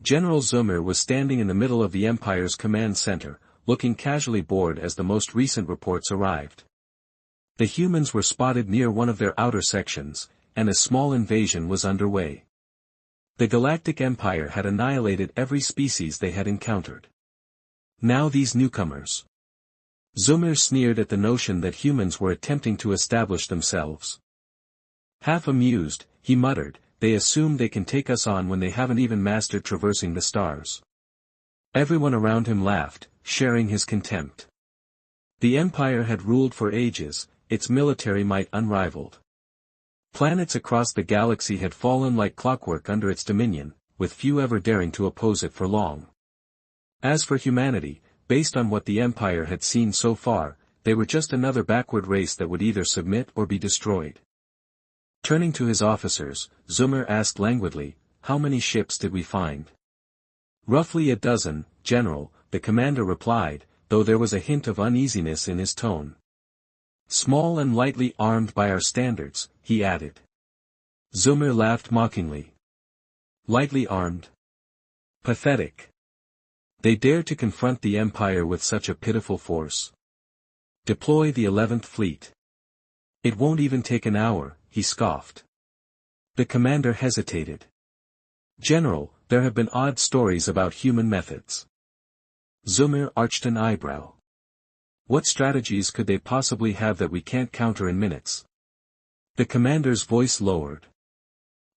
General Zummer was standing in the middle of the Empire's command center, looking casually bored as the most recent reports arrived. The humans were spotted near one of their outer sections, and a small invasion was underway. The Galactic Empire had annihilated every species they had encountered. Now these newcomers. Zummer sneered at the notion that humans were attempting to establish themselves. Half amused, he muttered, "They assume they can take us on when they haven't even mastered traversing the stars." Everyone around him laughed, sharing his contempt. The Empire had ruled for ages, its military might unrivaled. Planets across the galaxy had fallen like clockwork under its dominion, with few ever daring to oppose it for long. As for humanity, based on what the Empire had seen so far, they were just another backward race that would either submit or be destroyed. Turning to his officers, Zummer asked languidly, "How many ships did we find?" "Roughly a dozen, General," the commander replied, though there was a hint of uneasiness in his tone. "Small and lightly armed by our standards," he added. Zummer laughed mockingly. "Lightly armed? Pathetic. They dare to confront the Empire with such a pitiful force. Deploy the 11th Fleet. It won't even take an hour," he scoffed. The commander hesitated. "General, there have been odd stories about human methods." Zummer arched an eyebrow. "What strategies could they possibly have that we can't counter in minutes?" The commander's voice lowered.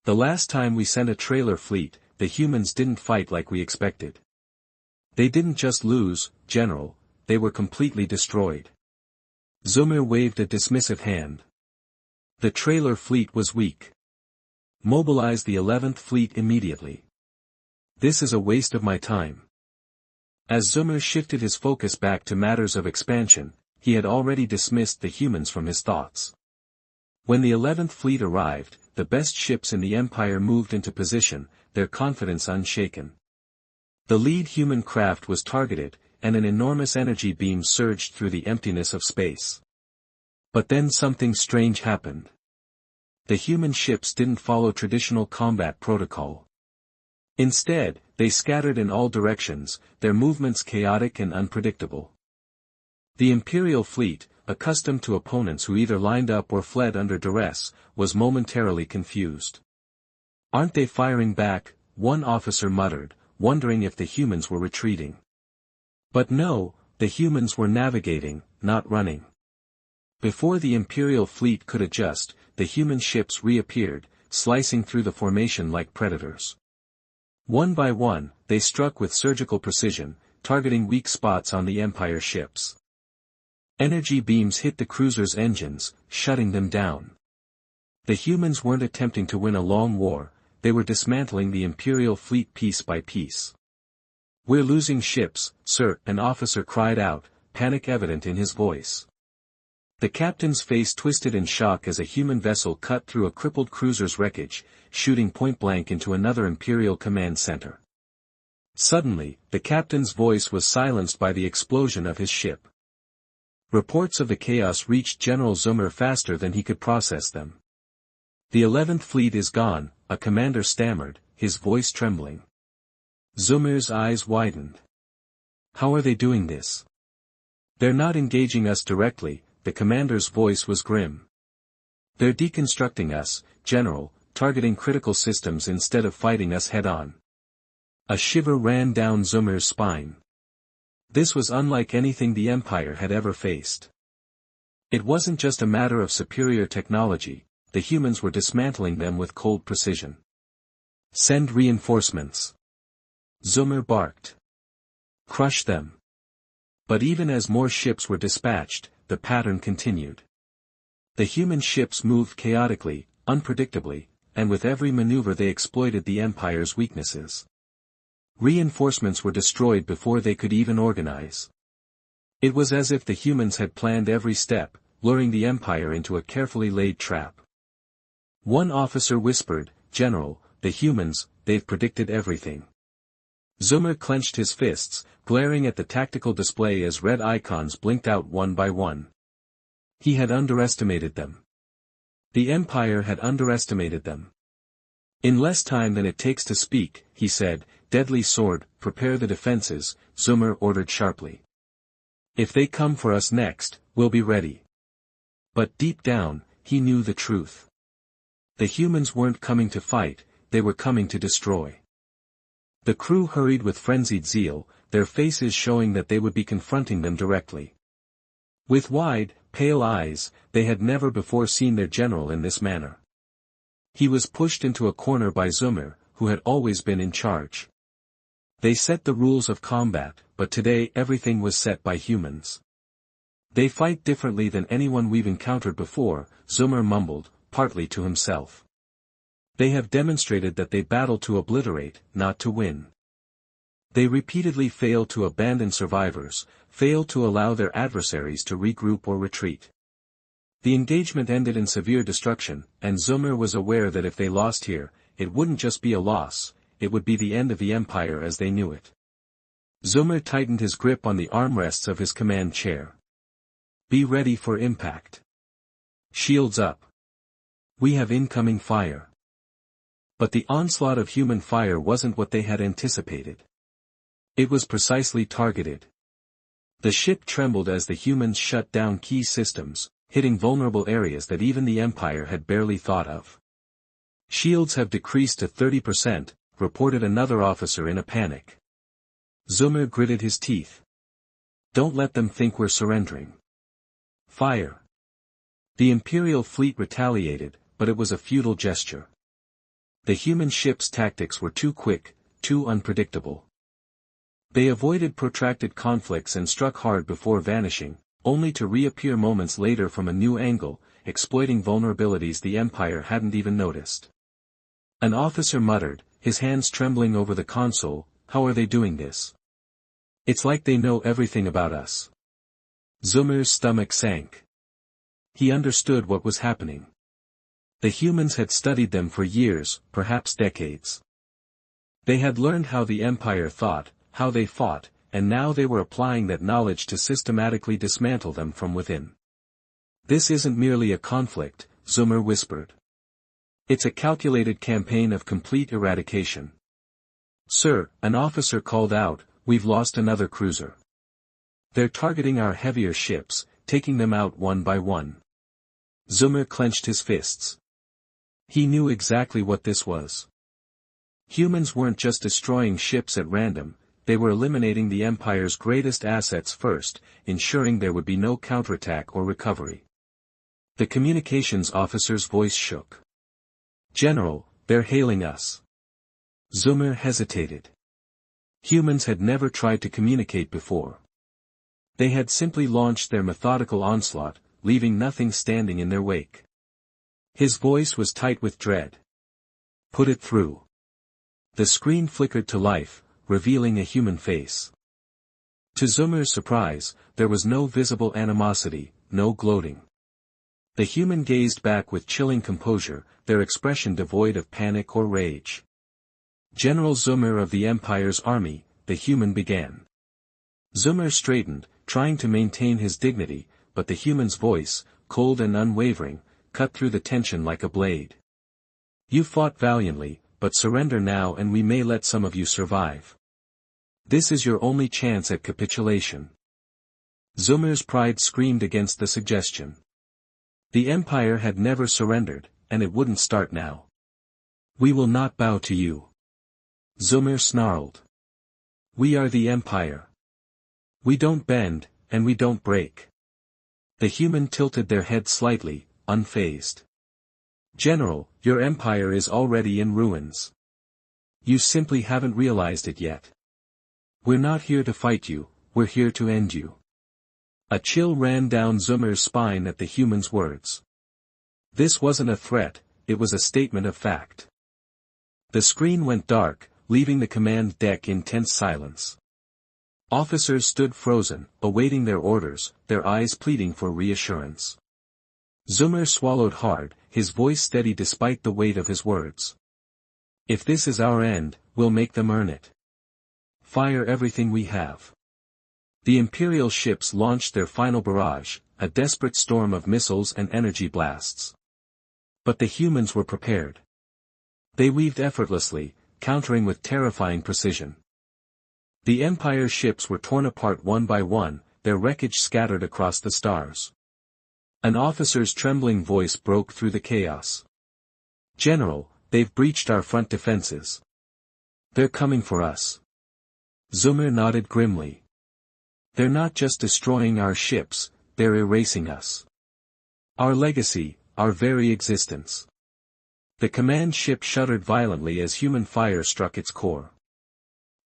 "The last time we sent a trailer fleet, the humans didn't fight like we expected. They didn't just lose, General, they were completely destroyed." Zummer waved a dismissive hand. "The trailer fleet was weak. Mobilize the 11th Fleet immediately. This is a waste of my time." As Zummer shifted his focus back to matters of expansion, he had already dismissed the humans from his thoughts. When the 11th Fleet arrived, the best ships in the Empire moved into position, their confidence unshaken. The lead human craft was targeted, and an enormous energy beam surged through the emptiness of space. But then something strange happened. The human ships didn't follow traditional combat protocol. Instead, they scattered in all directions, their movements chaotic and unpredictable. The Imperial fleet, accustomed to opponents who either lined up or fled under duress, was momentarily confused. "Aren't they firing back?" one officer muttered, wondering if the humans were retreating. But no, the humans were navigating, not running. Before the Imperial fleet could adjust, the human ships reappeared, slicing through the formation like predators. One by one, they struck with surgical precision, targeting weak spots on the Empire ships. Energy beams hit the cruisers' engines, shutting them down. The humans weren't attempting to win a long war, they were dismantling the Imperial fleet piece by piece. "We're losing ships, sir," an officer cried out, panic evident in his voice. The captain's face twisted in shock as a human vessel cut through a crippled cruiser's wreckage, shooting point-blank into another Imperial command center. Suddenly, the captain's voice was silenced by the explosion of his ship. Reports of the chaos reached General Zummer faster than he could process them. "The 11th Fleet is gone," a commander stammered, his voice trembling. Zummer's eyes widened. "How are they doing this?" "They're not engaging us directly," the commander's voice was grim. "They're deconstructing us, General, targeting critical systems instead of fighting us head-on." A shiver ran down Zummer's spine. This was unlike anything the Empire had ever faced. It wasn't just a matter of superior technology, the humans were dismantling them with cold precision. "Send reinforcements," Zummer barked. "Crush them." But even as more ships were dispatched, the pattern continued. The human ships moved chaotically, unpredictably, and with every maneuver they exploited the Empire's weaknesses. Reinforcements were destroyed before they could even organize. It was as if the humans had planned every step, luring the Empire into a carefully laid trap. One officer whispered, "General, the humans, they've predicted everything." Zummer clenched his fists, glaring at the tactical display as red icons blinked out one by one. He had underestimated them. The Empire had underestimated them. "In less time than it takes to speak," he said, deadly sword, prepare the defenses, Zoomer ordered sharply. If they come for us next, we'll be ready. But deep down, he knew the truth. The humans weren't coming to fight, they were coming to destroy. The crew hurried with frenzied zeal, their faces showing that they would be confronting them directly. With wide, pale eyes, they had never before seen their general in this manner. He was pushed into a corner by Zoomer, who had always been in charge. They set the rules of combat, but today everything was set by humans. They fight differently than anyone we've encountered before, Zoomer mumbled, partly to himself. They have demonstrated that they battle to obliterate, not to win. They repeatedly fail to abandon survivors, fail to allow their adversaries to regroup or retreat. The engagement ended in severe destruction, and Zoomer was aware that if they lost here, it wouldn't just be a loss, it would be the end of the Empire as they knew it. Zoomer tightened his grip on the armrests of his command chair. Be ready for impact. Shields up. We have incoming fire. But the onslaught of human fire wasn't what they had anticipated. It was precisely targeted. The ship trembled as the humans shut down key systems, hitting vulnerable areas that even the Empire had barely thought of. Shields have decreased to 30%, reported another officer in a panic. Zoomer gritted his teeth. Don't let them think we're surrendering. Fire. The Imperial fleet retaliated, but it was a futile gesture. The human ship's tactics were too quick, too unpredictable. They avoided protracted conflicts and struck hard before vanishing, only to reappear moments later from a new angle, exploiting vulnerabilities the Empire hadn't even noticed. An officer muttered, his hands trembling over the console, how are they doing this? It's like they know everything about us. Zoomer's stomach sank. He understood what was happening. The humans had studied them for years, perhaps decades. They had learned how the Empire thought, how they fought, and now they were applying that knowledge to systematically dismantle them from within. This isn't merely a conflict, Zoomer whispered. It's a calculated campaign of complete eradication. Sir, an officer called out, we've lost another cruiser. They're targeting our heavier ships, taking them out one by one. Zoomer clenched his fists. He knew exactly what this was. Humans weren't just destroying ships at random, they were eliminating the Empire's greatest assets first, ensuring there would be no counterattack or recovery. The communications officer's voice shook. General, they're hailing us. Zoomer hesitated. Humans had never tried to communicate before. They had simply launched their methodical onslaught, leaving nothing standing in their wake. His voice was tight with dread. Put it through. The screen flickered to life, revealing a human face. To Zoomer's surprise, there was no visible animosity, no gloating. The human gazed back with chilling composure, their expression devoid of panic or rage. General Zoomer of the Empire's army, the human began. Zoomer straightened, trying to maintain his dignity, but the human's voice, cold and unwavering, cut through the tension like a blade. You fought valiantly, but surrender now and we may let some of you survive. This is your only chance at capitulation. Zoomer's pride screamed against the suggestion. The Empire had never surrendered, and it wouldn't start now. We will not bow to you. Zoomer snarled. We are the Empire. We don't bend, and we don't break. The human tilted their head slightly, unfazed. General, your empire is already in ruins. You simply haven't realized it yet. We're not here to fight you, we're here to end you. A chill ran down Zoomer's spine at the human's words. This wasn't a threat, it was a statement of fact. The screen went dark, leaving the command deck in tense silence. Officers stood frozen, awaiting their orders, their eyes pleading for reassurance. Zoomer swallowed hard, his voice steady despite the weight of his words. If this is our end, we'll make them earn it. Fire everything we have. The Imperial ships launched their final barrage, a desperate storm of missiles and energy blasts. But the humans were prepared. They weaved effortlessly, countering with terrifying precision. The Empire's ships were torn apart one by one, their wreckage scattered across the stars. An officer's trembling voice broke through the chaos. "General, they've breached our front defenses. They're coming for us." Zumir nodded grimly. "They're not just destroying our ships, they're erasing us. Our legacy, our very existence." The command ship shuddered violently as human fire struck its core.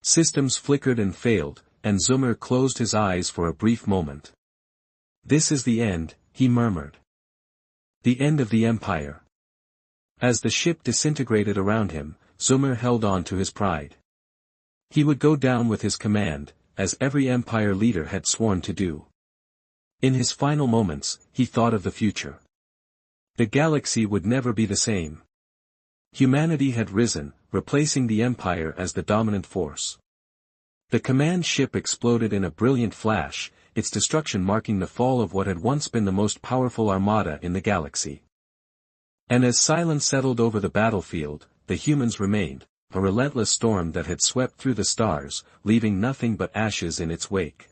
Systems flickered and failed, and Zumir closed his eyes for a brief moment. "This is the end," he murmured. "The end of the Empire." As the ship disintegrated around him, Zumir held on to his pride. He would go down with his command, as every Empire leader had sworn to do. In his final moments, he thought of the future. The galaxy would never be the same. Humanity had risen, replacing the Empire as the dominant force. The command ship exploded in a brilliant flash, its destruction marking the fall of what had once been the most powerful armada in the galaxy. And as silence settled over the battlefield, the humans remained, a relentless storm that had swept through the stars, leaving nothing but ashes in its wake.